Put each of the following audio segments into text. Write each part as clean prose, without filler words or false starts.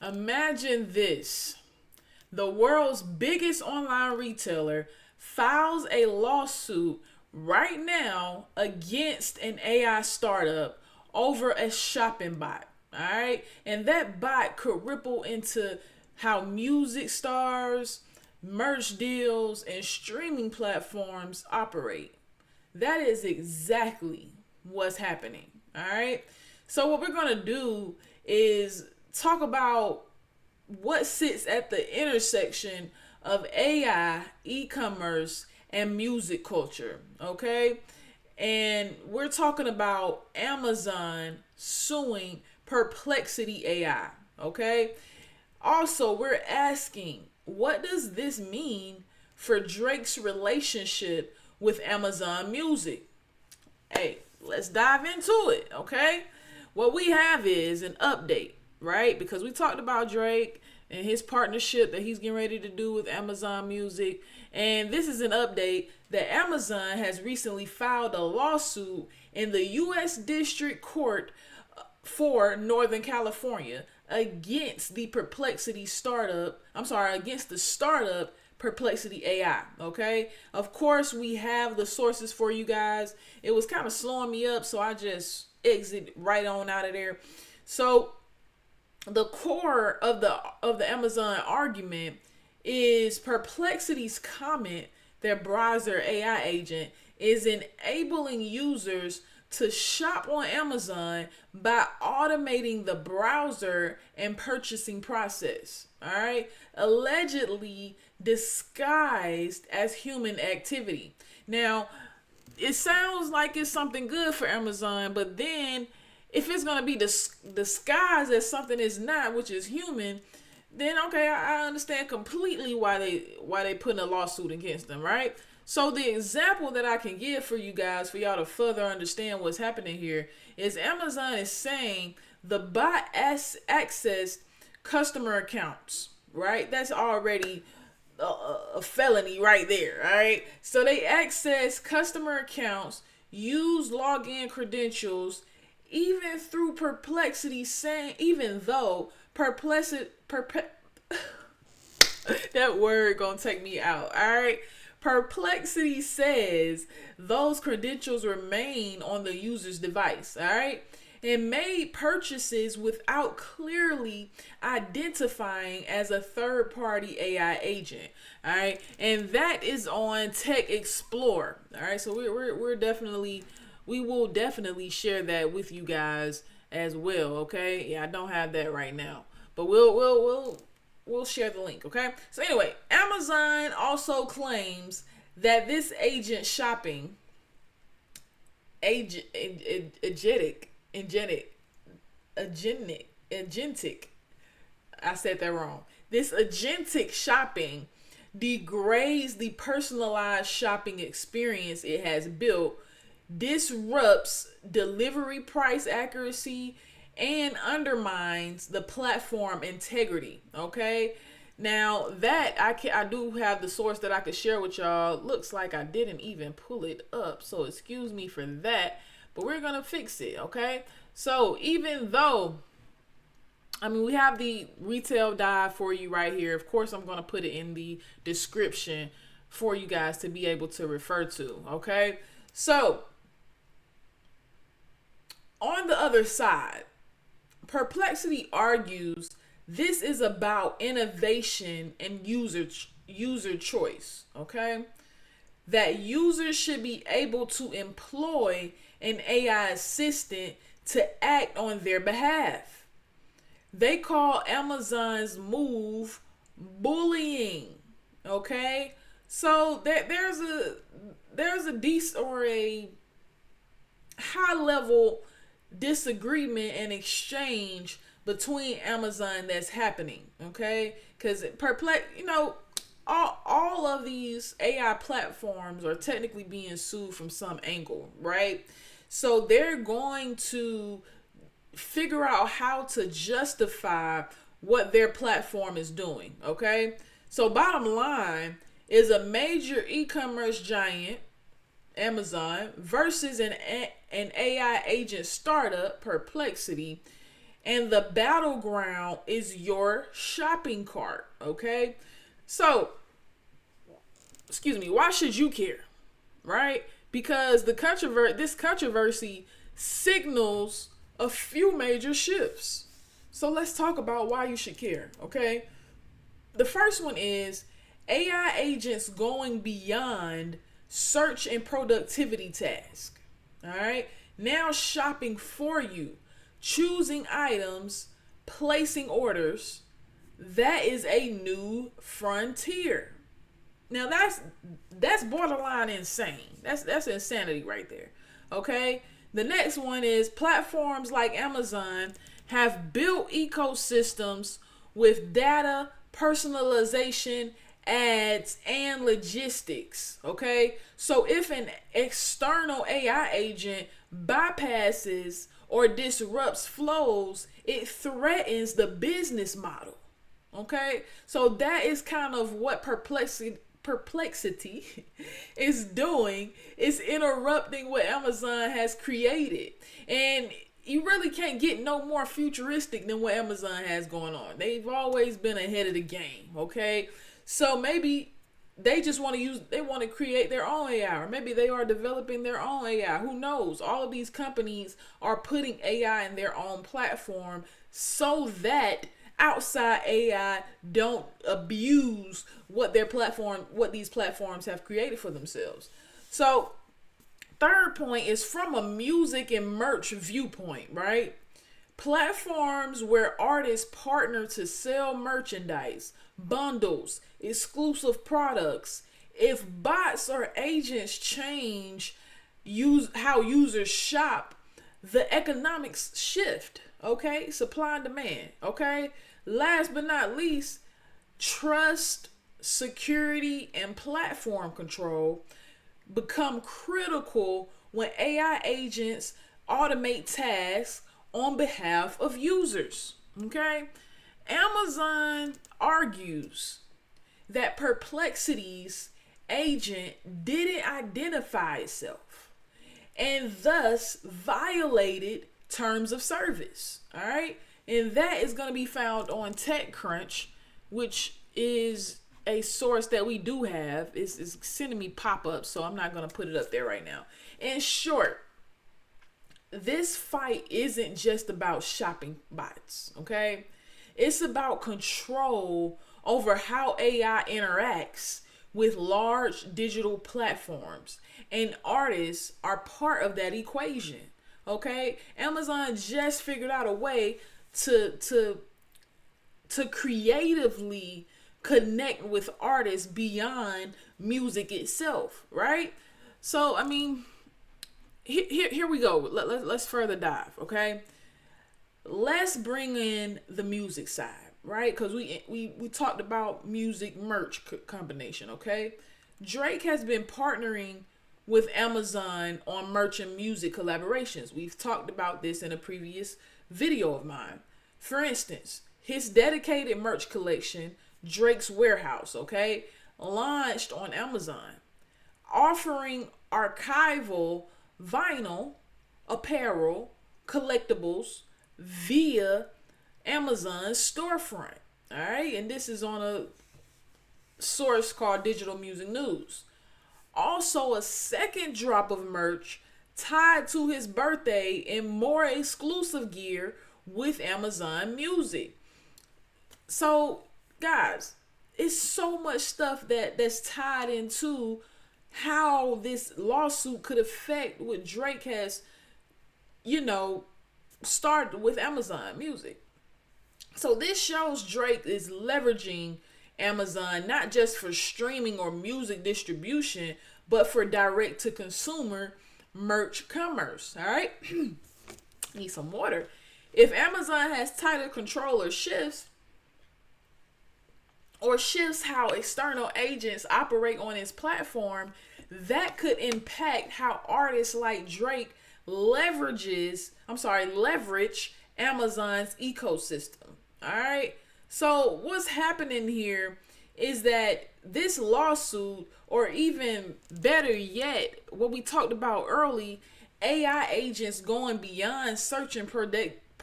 Imagine this. The world's biggest online retailer files a lawsuit right now against an AI startup over a shopping bot. All right. And that bot could ripple into how music stars, merch deals, and streaming platforms operate. That is exactly what's happening. All right. So, what we're going to do is talk about what sits at the intersection of AI, e-commerce, and music culture. Okay. And we're talking about Amazon suing Perplexity AI. Okay. Also, we're asking, what does this mean for Drake's relationship with Amazon Music? Hey, let's dive into it, okay? What we have is an update, right? Because we talked about Drake and his partnership that he's getting ready to do with Amazon Music. And this is an update that Amazon has recently filed a lawsuit in the U.S. District Court for Northern California against the Perplexity startup. I'm sorry, against the startup Perplexity AI. Okay. Of course, we have the sources for you guys. It was kind of slowing me up, so I just exit right on out of there. So the core of the Amazon argument is Perplexity's comment that browser AI agent is enabling users to shop on Amazon by automating the browser and purchasing process. All right, allegedly disguised as human activity. Now, it sounds like it's something good for Amazon, but then if it's going to be disguised as something it's not, which is human, then okay, I understand completely why they put in a lawsuit against them, right? So the example that I can give for you guys, for y'all to further understand what's happening here, is Amazon is saying the bot accessed customer accounts, right? That's already a felony right there, all right? So they access customer accounts, use login credentials, even through Perplexity, saying, even though that word gonna take me out, all right? Perplexity says those credentials remain on the user's device, all right? And made purchases without clearly identifying as a third-party AI agent, all right? And that is on Tech Explorer, all right? So we will definitely share that with you guys as well, okay? Yeah, I don't have that right now, but we'll share the link, okay? So anyway, Amazon also claims that this agent shopping agentic, I said that wrong. This agentic shopping degrades the personalized shopping experience it has built, disrupts delivery price accuracy, and undermines the platform integrity. Okay. Now that I do have the source that I could share with y'all. Looks like I didn't even pull it up, so excuse me for that. But we're gonna fix it. Okay. So even though, I mean, we have the retail dive for you right here. Of course, I'm gonna put it in the description for you guys to be able to refer to. Okay. So on the other side, Perplexity argues this is about innovation and user choice, okay? That users should be able to employ an AI assistant to act on their behalf. They call Amazon's move bullying, okay? So there's a decent or a high level disagreement and exchange between Amazon that's happening, okay? Because all of these AI platforms are technically being sued from some angle, right? So they're going to figure out how to justify what their platform is doing, okay? So bottom line is a major e-commerce giant, Amazon, versus an AI agent startup, Perplexity, and the battleground is your shopping cart. Okay, so excuse me, why should you care, right? Because this controversy signals a few major shifts. So let's talk about why you should care. Okay, the first one is AI agents going beyond search and productivity tasks. All right, now shopping for you, choosing items, placing orders. That is a new frontier. Now that's borderline insane. That's insanity right there. Okay? The next one is platforms like Amazon have built ecosystems with data, personalization, ads, and logistics. Okay? So if an external AI agent bypasses or disrupts flows, it threatens the business model. Okay? So that is kind of what Perplexity is doing. Is interrupting what Amazon has created. And you really can't get no more futuristic than what Amazon has going on. They've always been ahead of the game, okay? So maybe they just want to create their own AI, or maybe they are developing their own AI. Who knows? All of these companies are putting AI in their own platform so that outside AI don't abuse what these platforms have created for themselves. So third point is from a music and merch viewpoint, right? Platforms where artists partner to sell merchandise, bundles, exclusive products. If bots or agents change how users shop, the economics shift. Okay, supply and demand. Okay, last but not least, trust, security, and platform control become critical when AI agents automate tasks on behalf of users. Okay, Amazon argues that Perplexity's agent didn't identify itself and thus violated terms of service. All right, and that is going to be found on TechCrunch, which is a source that we do have. It's sending me pop-ups, so I'm not going to put it up there right now. In short, this fight isn't just about shopping bots, okay? It's about control over how AI interacts with large digital platforms, and artists are part of that equation. Okay, Amazon just figured out a way to creatively connect with artists beyond music itself, right? So I mean, here we go. Let's further dive. Okay, let's bring in the music side, right? Because we talked about music merch combination. Okay, Drake has been partnering with Amazon on merch and music collaborations. We've talked about this in a previous video of mine. For instance, his dedicated merch collection, Drake's Warehouse, okay, launched on Amazon, offering archival vinyl, apparel, collectibles via Amazon's storefront. All right, and this is on a source called Digital Music News. Also, a second drop of merch tied to his birthday and more exclusive gear with Amazon Music. So, guys, it's so much stuff that's tied into how this lawsuit could affect what Drake has, started with Amazon Music. So this shows Drake is leveraging Amazon not just for streaming or music distribution, but for direct to consumer merch commerce. All right, need some water. If Amazon has tighter control or shifts how external agents operate on its platform, that could impact how artists like Drake leverage Amazon's ecosystem. All right. So what's happening here is that this lawsuit, or even better yet, what we talked about early, AI agents going beyond search and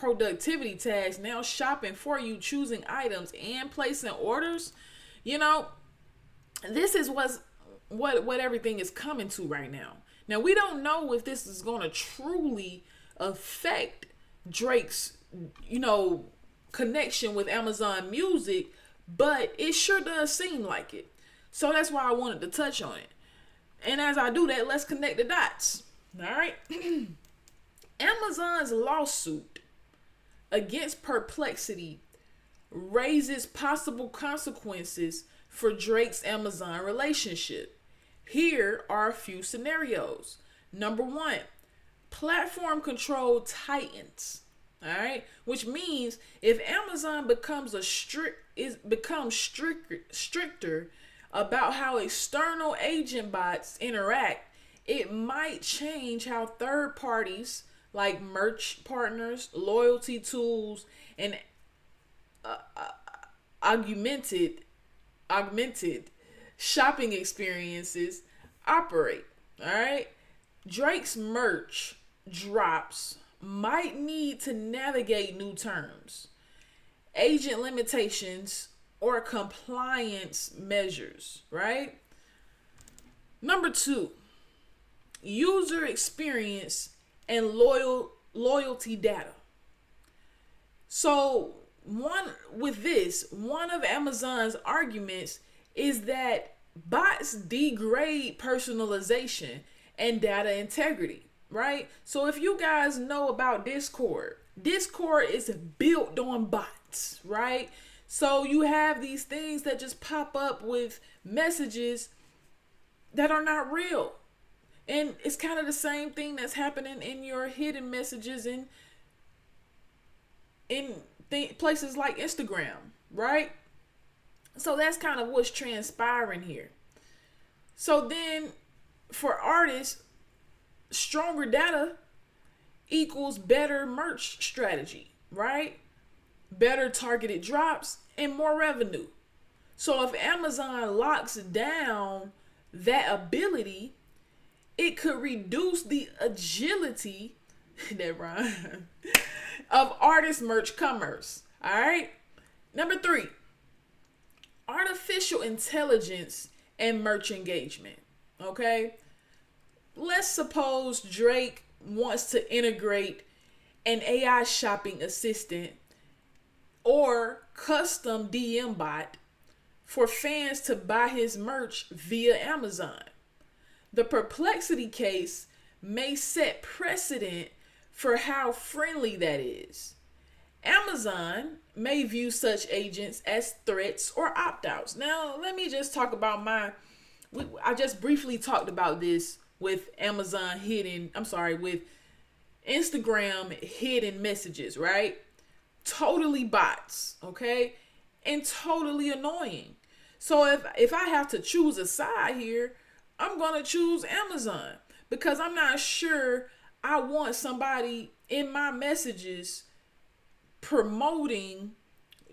productivity tasks, now shopping for you, choosing items, and placing orders. You know, this is what everything is coming to right now. Now, we don't know if this is going to truly affect Drake's, connection with Amazon Music, but it sure does seem like it. So that's why I wanted to touch on it. And as I do that, let's connect the dots. All right. Amazon's lawsuit against Perplexity raises possible consequences for Drake's Amazon relationship. Here are a few scenarios. Number one, platform control tightens. All right, which means if Amazon becomes stricter about how external agent bots interact, it might change how third parties like merch partners, loyalty tools, and augmented shopping experiences operate. All right, Drake's merch drops might need to navigate new terms, agent limitations, or compliance measures, right? Number two, user experience and loyalty data. So one of Amazon's arguments is that bots degrade personalization and data integrity, right? So if you guys know about Discord is built on bots, right? So you have these things that just pop up with messages that are not real. And it's kind of the same thing that's happening in your hidden messages in places like Instagram, right? So that's kind of what's transpiring here. So then for artists, stronger data equals better merch strategy, right? Better targeted drops and more revenue. So if Amazon locks down that ability, it could reduce the agility that rhyme of artist merch commerce. All right. Number three, artificial intelligence and merch engagement. Okay. Let's suppose Drake wants to integrate an AI shopping assistant or custom DM bot for fans to buy his merch via Amazon. The Perplexity case may set precedent for how friendly that is. Amazon may view such agents as threats or opt-outs. Now, let me just talk about I just briefly talked about this with with Instagram hidden messages, right? Totally bots, okay? And totally annoying. So if I have to choose a side here, I'm going to choose Amazon because I'm not sure I want somebody in my messages promoting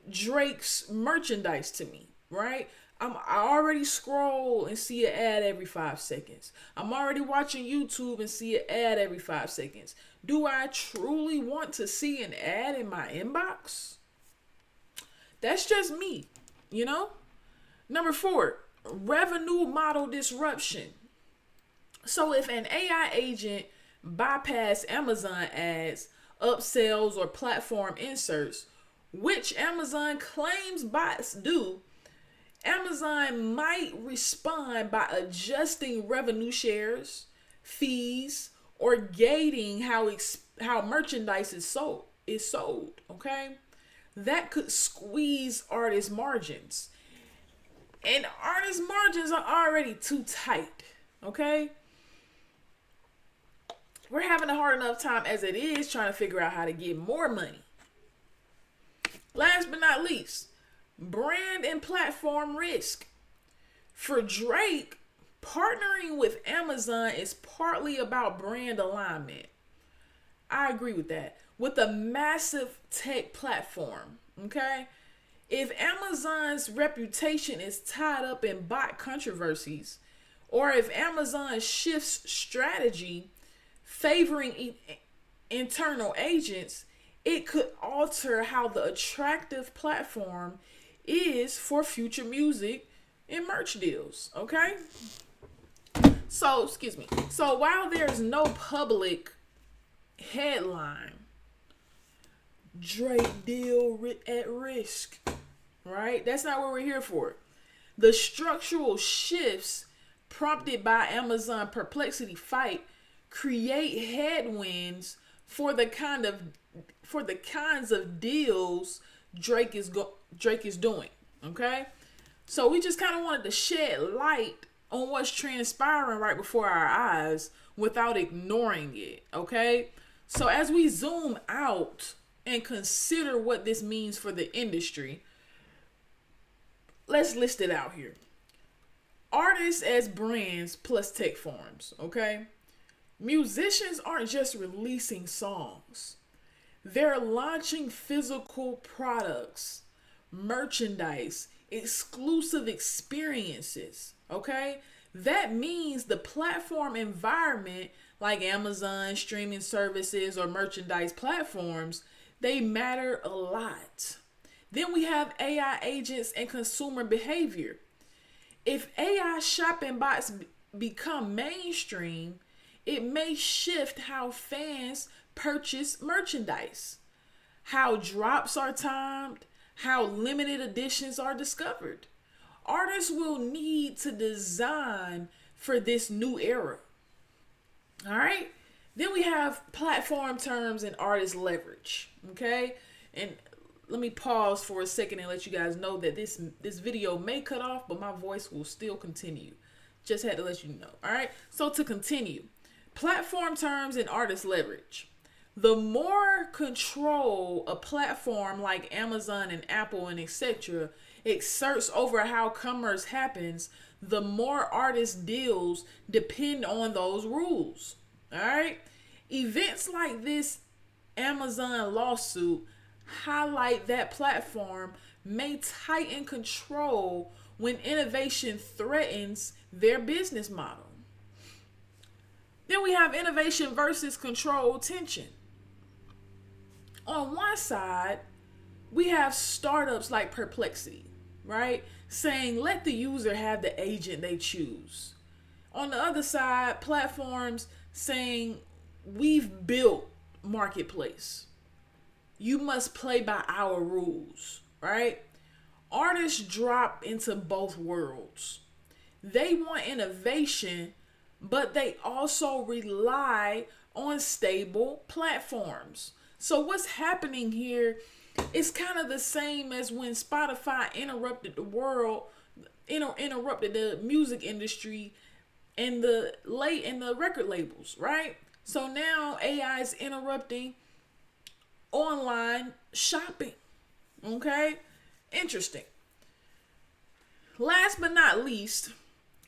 Drake's merchandise to me, right? I already scroll and see an ad every 5 seconds. I'm already watching YouTube and see an ad every 5 seconds. Do I truly want to see an ad in my inbox? That's just me, Number 4, revenue model disruption. So if an AI agent bypass Amazon ads, upsells, or platform inserts, which Amazon claims bots do, Amazon might respond by adjusting revenue shares, fees, or gating how merchandise is sold, okay? That could squeeze artist margins. And artist margins are already too tight, okay? We're having a hard enough time as it is trying to figure out how to get more money. Last but not least, brand and platform risk. For Drake, partnering with Amazon is partly about brand alignment. I agree with that. With a massive tech platform, okay? If Amazon's reputation is tied up in bot controversies, or if Amazon shifts strategy favoring internal agents, it could alter how the attractive platform is for future music and merch deals. Okay? So, excuse me. So, while there's no public headline, Drake deal at risk, right? That's not what we're here for. The structural shifts prompted by Amazon Perplexity fight create headwinds for the kinds of deals Drake is doing. Okay, so we just kind of wanted to shed light on what's transpiring right before our eyes without ignoring it. Okay, so as we zoom out and consider what this means for the industry, let's list it out here. Artists as brands plus tech forms, okay? Musicians aren't just releasing songs. They're launching physical products, merchandise, exclusive experiences, okay? That means the platform environment like Amazon, streaming services, or merchandise platforms, they matter a lot. Then we have AI agents and consumer behavior. If AI shopping bots become mainstream, it may shift how fans purchase merchandise, how drops are timed, how limited editions are discovered. Artists will need to design for this new era. All right? Then we have platform terms and artist leverage. Okay? And let me pause for a second and let you guys know that this video may cut off, but my voice will still continue. Just had to let you know. All right. So to continue, platform terms and artist leverage. The more control a platform like Amazon and Apple and etc. exerts over how commerce happens, the more artist deals depend on those rules. All right. Events like this Amazon lawsuit highlight that platform may tighten control when innovation threatens their business model. Then we have innovation versus control tension. On one side, we have startups like Perplexity, right? Saying let the user have the agent they choose. On the other side, platforms saying we've built marketplace. You must play by our rules, right? Artists drop into both worlds. They want innovation, but they also rely on stable platforms. So what's happening here is kind of the same as when Spotify interrupted the music industry and the record labels, right? So now AI is interrupting online shopping. Okay? Interesting. Last but not least,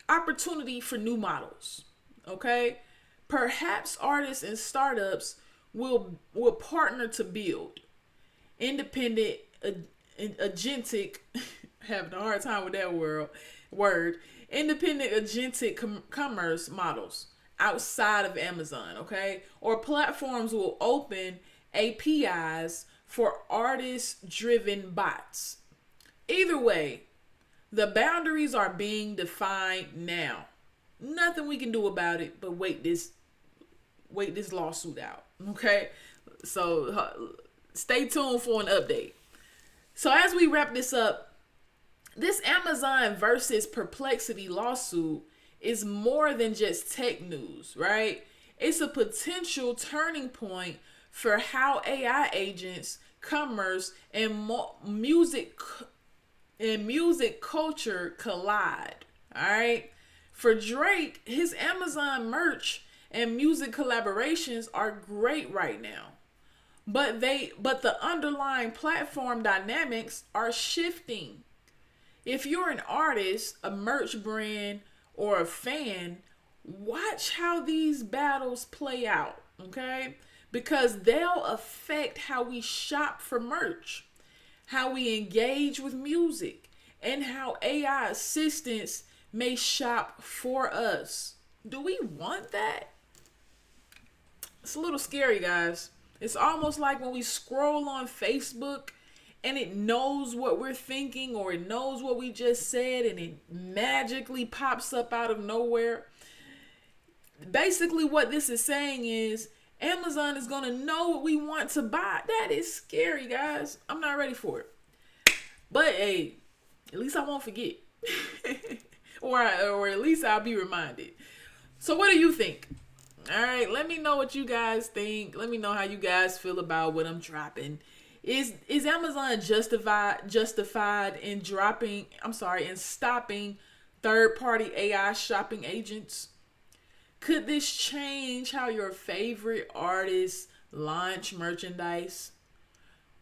opportunity for new models. Okay? Perhaps artists and startups will partner to build independent agentic having a hard time with that word independent agentic commerce models outside of Amazon, okay? Or platforms will open APIs for artist-driven bots. Either way, the boundaries are being defined now. Nothing we can do about it but wait this lawsuit out, okay? So stay tuned for an update. So as we wrap this up, this Amazon versus Perplexity lawsuit is more than just tech news, right? It's a potential turning point for how AI agents, commerce, and music culture collide. All right. For Drake, his Amazon merch and music collaborations are great right now, but the underlying platform dynamics are shifting. If you're an artist, a merch brand, or a fan, watch how these battles play out. Okay. Because they'll affect how we shop for merch, how we engage with music, and how AI assistants may shop for us. Do we want that? It's a little scary, guys. It's almost like when we scroll on Facebook and it knows what we're thinking or it knows what we just said and it magically pops up out of nowhere. Basically, what this is saying is Amazon is going to know what we want to buy. That is scary, guys. I'm not ready for it. But hey, at least I won't forget. or at least I'll be reminded. So what do you think? All right, let me know what you guys think. Let me know how you guys feel about what I'm dropping. Is Amazon justified in in stopping third-party AI shopping agents? Could this change how your favorite artists launch merchandise?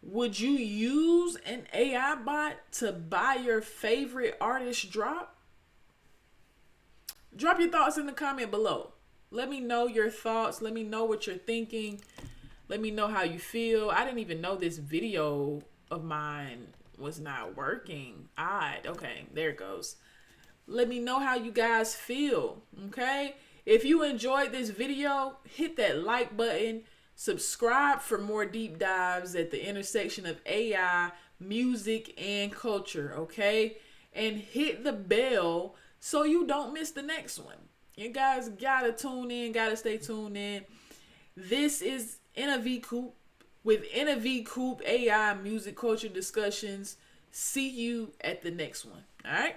Would you use an AI bot to buy your favorite artist drop? Drop your thoughts in the comment below. Let me know your thoughts. Let me know what you're thinking. Let me know how you feel. I didn't even know this video of mine was not working. Odd. Okay, there it goes. Let me know how you guys feel. Okay? If you enjoyed this video, hit that like button. Subscribe for more deep dives at the intersection of AI, music, and culture. Okay? And hit the bell so you don't miss the next one. You guys gotta tune in, gotta stay tuned in. This is InAVeeCoop with InAVeeCoop AI music culture discussions. See you at the next one. All right?